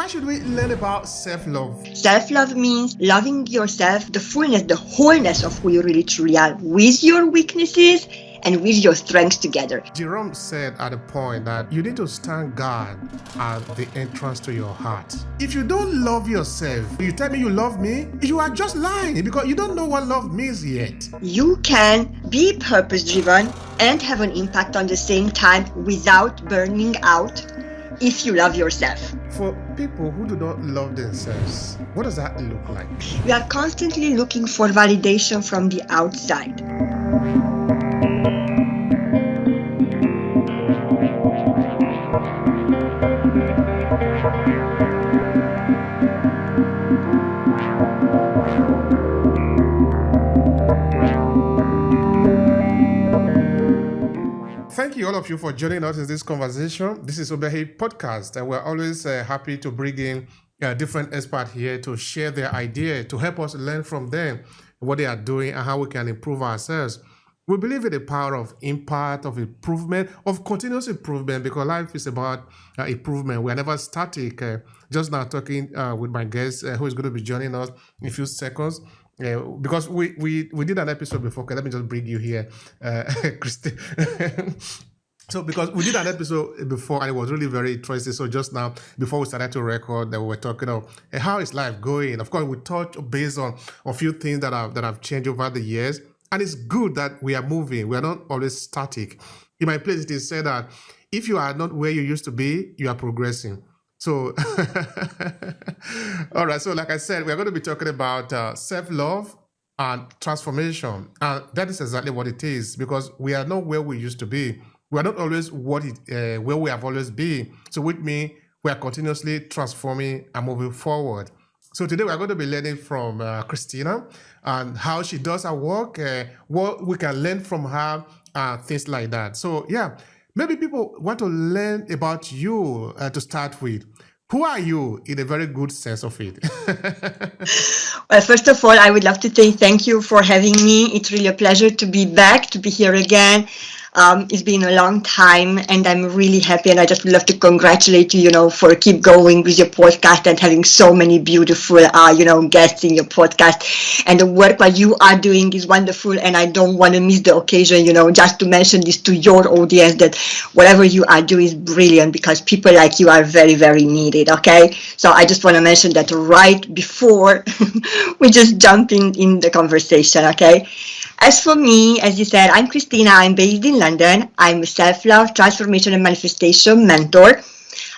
Why should we learn about self-love? Self-love means loving yourself, the fullness, the wholeness of who you really truly are, with your weaknesses and with your strengths together. Jerome said at a point that you need to stand guard at the entrance to your heart. If you don't love yourself, you tell me you love me, you are just lying because you don't know what love means yet. You can be purpose-driven and have an impact on the same time without burning out if you love yourself. For people who do not love themselves, what does that look like? We are constantly looking for validation from the outside. Thank you all of you for joining us in this conversation. This is Obehi Podcast, and we're always happy to bring in different experts here to share their idea, to help us learn from them what they are doing and how we can improve ourselves. We believe in the power of impact, of improvement, of continuous improvement, because life is about improvement. We're never static. Just now talking with my guest who is going to be joining us in a few seconds. Because we did an episode before. Okay, let me just bring you here, Christine. So because we did an episode before and it was really very interesting. So just now, before we started to record, that we were talking of how is life going. Of course, we touched based on a few things that have changed over the years. And it's good that we are moving. We are not always static. In my place, it is said that if you are not where you used to be, you are progressing. So, all right. So like I said, we're going to be talking about self-love and transformation. And that is exactly what it is, because we are not where we used to be. We are not always where we have always been. So with me, we are continuously transforming and moving forward. So today we're going to be learning from Krisztina and how she does her work, what we can learn from her, things like that. So yeah. Maybe people want to learn about you to start with. Who are you in a very good sense of it? Well, first of all, I would love to say thank you for having me. It's really a pleasure to be back, to be here again. It's been a long time and I'm really happy, and I just would love to congratulate you, for keep going with your podcast and having so many beautiful, guests in your podcast. And the work that you are doing is wonderful, and I don't want to miss the occasion, just to mention this to your audience, that whatever you are doing is brilliant, because people like you are very, very needed, okay? So I just want to mention that right before we just jump in the conversation, okay? As for me, as you said, I'm Krisztina. I'm based in London. I'm a self-love, transformation, and manifestation mentor.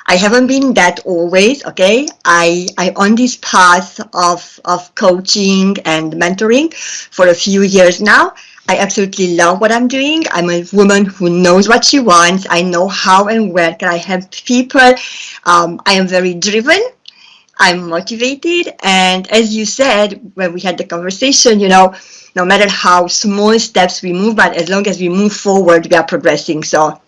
I haven't been that always, okay? I'm on this path of coaching and mentoring for a few years now. I absolutely love what I'm doing. I'm a woman who knows what she wants. I know how and where can I help people. I am very driven. I'm motivated. And as you said, when we had the conversation, no matter how small steps we move, but as long as we move forward, we are progressing. So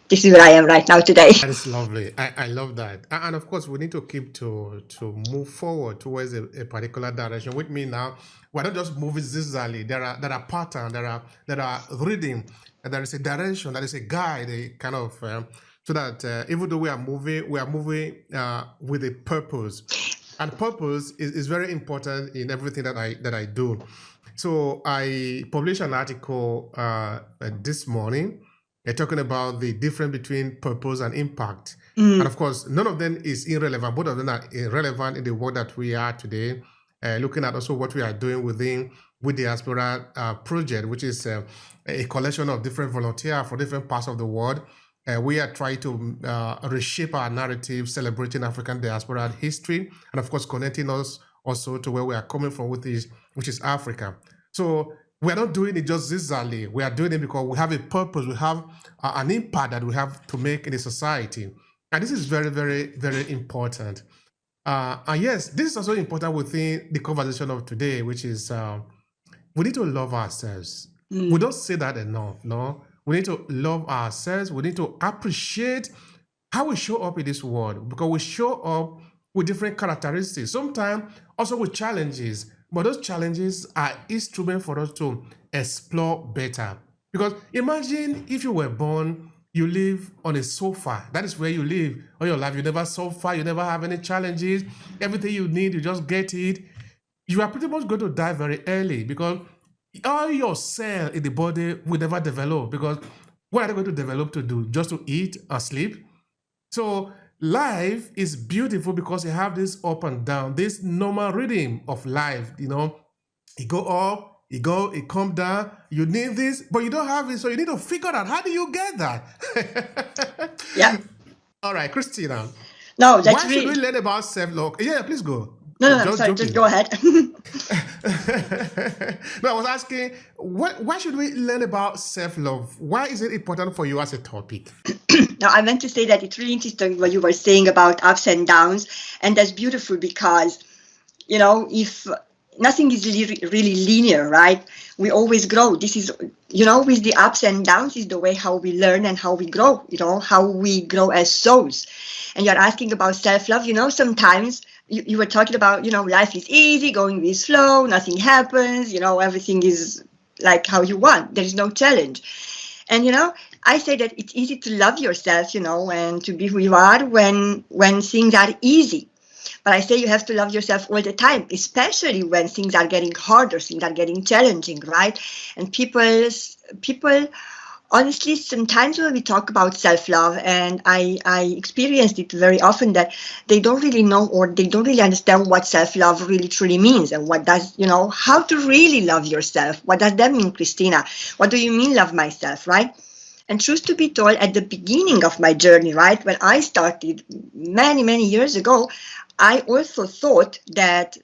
this is where I am right now today. That is lovely. I love that. And of course, we need to keep to move forward towards a particular direction. With me now, we're not just moving zigzagly. There are patterns, there are rhythm, and there is a direction, there is a guide, a kind of so that even though we are moving with a purpose. And purpose is very important in everything that I do. So I published an article this morning talking about the difference between purpose and impact. And of course, none of them is irrelevant. Both of them are irrelevant in the world that we are today. Looking at also what we are doing with Diaspora project, which is a collection of different volunteers for different parts of the world. We are trying to reshape our narrative, celebrating African diaspora history, and of course, connecting us also to where we are coming from, which is Africa. So we are not doing it just zigzagly. We are doing it because we have a purpose. We have an impact that we have to make in the society. And this is very, very, very important. And yes, this is also important within the conversation of today, which is we need to love ourselves. We don't say that enough, no? We need to love ourselves. We need to appreciate how we show up in this world, because we show up with different characteristics, sometimes also with challenges. But those challenges are instruments for us to explore better. Because imagine if you were born you live on a sofa. That is where you live all your life. You never suffer, you never have any challenges. Everything you need, you just get it. You are pretty much going to die very early because all your cell in the body will never develop because what are they going to develop to do? Just to eat or sleep? So life is beautiful because you have this up and down, this normal rhythm of life. You go up, it come down. You need this, but you don't have it, so you need to figure out how do you get that. Yeah. All right, Christina, No, that's why should we really. learn about self-love? Yeah, please go. No, no, no, Just sorry, just joking. go ahead. No, I was asking, why should we learn about self-love? Why is it important for you as a topic? Now, I meant to say that it's really interesting what you were saying about ups and downs, and that's beautiful because, if nothing is really linear, right? We always grow. This is, with the ups and downs is the way how we learn and how we grow, how we grow as souls. And you're asking about self-love, sometimes you were talking about, life is easy, going with flow, nothing happens, everything is like how you want. There is no challenge. And I say that it's easy to love yourself, and to be who you are when things are easy. But I say you have to love yourself all the time, especially when things are getting harder, things are getting challenging, right? And people honestly, sometimes when we talk about self-love, and I experienced it very often, that they don't really know or they don't really understand what self-love really truly means, and what does, how to really love yourself. What does that mean, Christina? What do you mean love myself, right? And truth to be told, at the beginning of my journey, right, when I started many, many years ago, I also thought that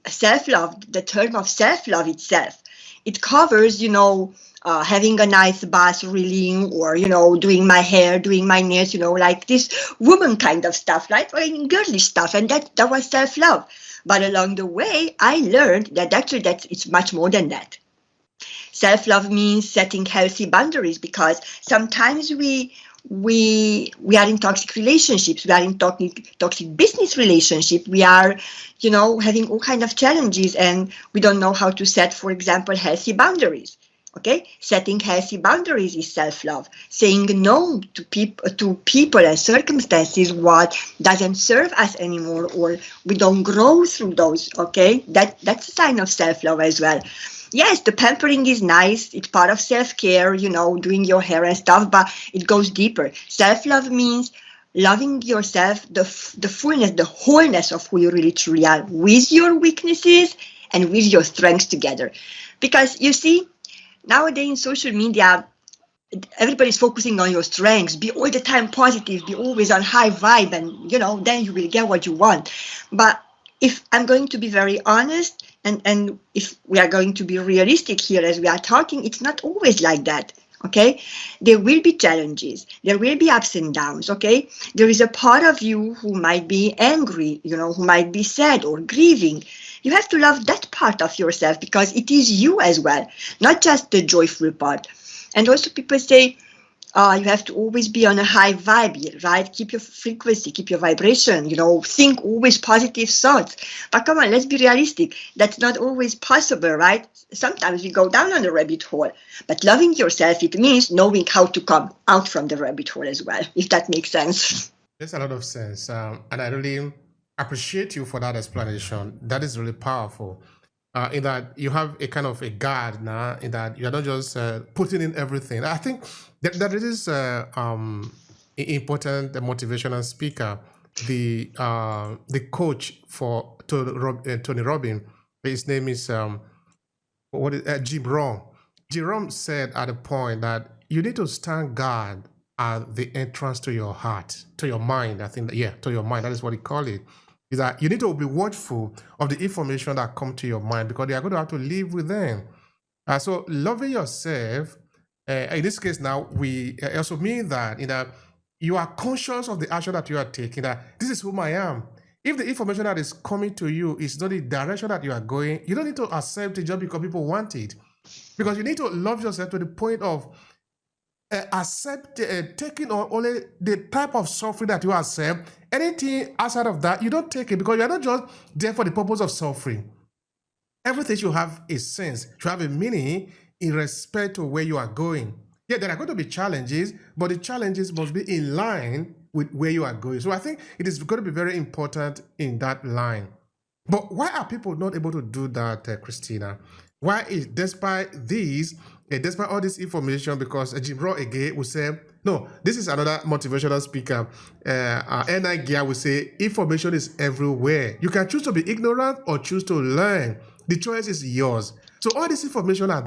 self-love, the term of self-love itself, it covers, having a nice bath really, or, doing my hair, doing my nails, like this woman kind of stuff, right? Or girlish stuff. And that was self-love. But along the way, I learned that actually it's much more than that. Self-love means setting healthy boundaries, because sometimes we are in toxic relationships, we are in toxic business relationship, we are having all kind of challenges, and we don't know how to set, for example, healthy boundaries. Okay, setting healthy boundaries is self-love. Saying no to people and circumstances what doesn't serve us anymore, or we don't grow through those. Okay, that's a sign of self-love as well. Yes, the pampering is nice. It's part of self-care, doing your hair and stuff, but it goes deeper. Self-love means loving yourself, the fullness, the wholeness of who you really truly are, with your weaknesses and with your strengths together. Because you see, nowadays in social media, everybody's focusing on your strengths. Be all the time positive, be always on high vibe, and then you will get what you want. But if I'm going to be very honest, and if we are going to be realistic here as we are talking, it's not always like that. Okay, there will be challenges, there will be ups and downs. Okay, there is a part of you who might be angry, who might be sad or grieving. You have to love that part of yourself, because it is you as well, not just the joyful part. And also people say, you have to always be on a high vibe, right? Keep your frequency, keep your vibration, think always positive thoughts. But come on, let's be realistic. That's not always possible, right? Sometimes we go down on a rabbit hole. But loving yourself, it means knowing how to come out from the rabbit hole as well, if that makes sense. Makes a lot of sense. And I really appreciate you for that explanation. That is really powerful. In that you have a kind of a guard now, in that you're not just putting in everything. I think that it is important motivational speaker, the coach for Tony Robbins. His name is Jim Rohn. Jerome said at a point that you need to stand guard at the entrance to your heart, to your mind. I think, to your mind. That is what he called it. Is that you need to be watchful of the information that come to your mind, because you are going to have to live with them. So loving yourself, in this case now, we also mean that you are conscious of the action that you are taking, that this is whom I am. If the information that is coming to you is not the direction that you are going, you don't need to accept it just because people want it. Because you need to love yourself to the point of taking on only the type of suffering that you accept. Anything outside of that, you don't take it, because you're not just there for the purpose of suffering. Everything should have a sense, should have a meaning in respect to where you are going. Yeah, there are going to be challenges, but the challenges must be in line with where you are going. So I think it is going to be very important in that line. But why are people not able to do that, Christina? Why is, despite all this information, because Jim Rohn again will say, no, this is another motivational speaker. Enneagram will say, information is everywhere. You can choose to be ignorant or choose to learn. The choice is yours. So all this information are